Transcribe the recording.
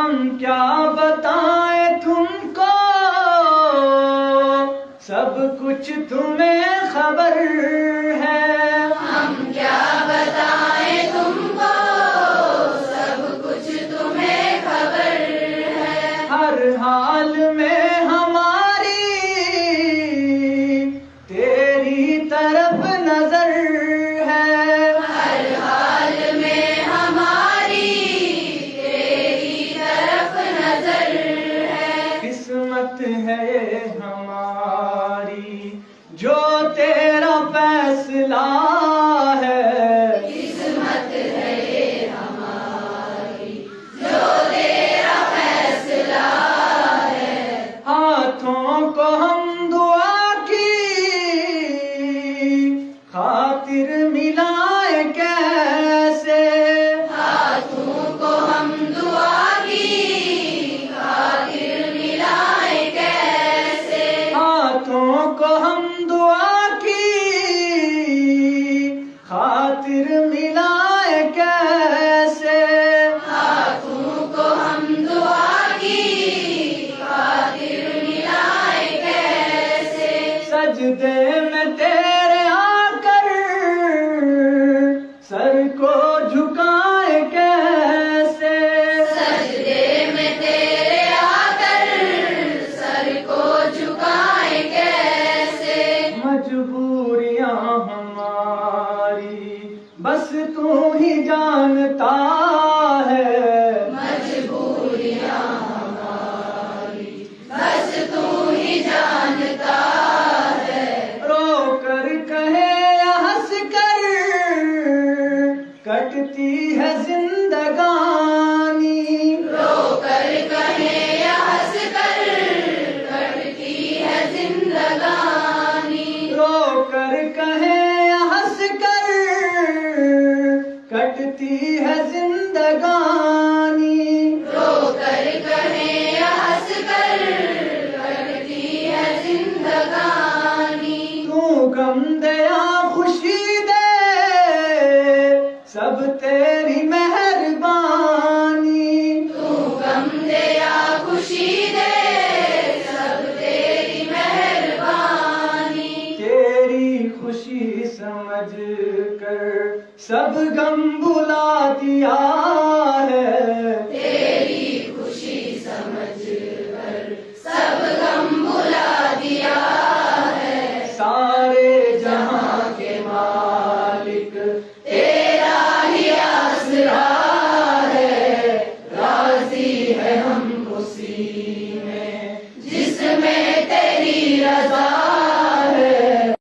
हम क्या बताएं तुमको, सब कुछ तुम्हें खबर है। हम क्या बताएं तुमको, सब कुछ तुम्हें खबर है। हर हाल में हमारी तेरी तरफ नजर है। हर हाल में हमारी तेरी तरफ नजर है। किस्मत है ये हमारी जो तेरा फैसला है। किस्मत है ये हमारी जो तेरा फैसला है। हाथों को हम दुआ की खातिर मिलाए कैसे। हाथों को हम दुआ की खातिर मिलाए कैसे। हाथों को हम दुआ की खातिर मिलाए कैसे। हाथों को हम दुआ की खातिर मिलाए कैसे। सजदे में तेरे आकर सर को झुकाए कैसे। सजदे में तेरे आकर सर को झुकाए कैसे। मजबूरियां हमारी बस तू ही जानता है। मजबूरियां हमारी बस तू ही जानता है। रो कर कहे या हंस कर कटती है जिंदगानी। रो कर कहे या हंस कर कटती है जिंदगानी। रो कर कहे या हंस कर कटती है जिंदगानी। रो कर कहे या हंस कर कटती है जिंदगानी। तू गम दे या खुशी दे सब तेरी मेहरबानी। तू गम दे या खुशी दे सब तेरी मेहरबानी। तेरी खुशी समझ कर सब गम भुला दिया है। तेरी खुशी समझ कर सब गम भुला दिया है। सारे जहां के मालिक तेरा ही आसरा है। राजी है हम उसी में जिसमें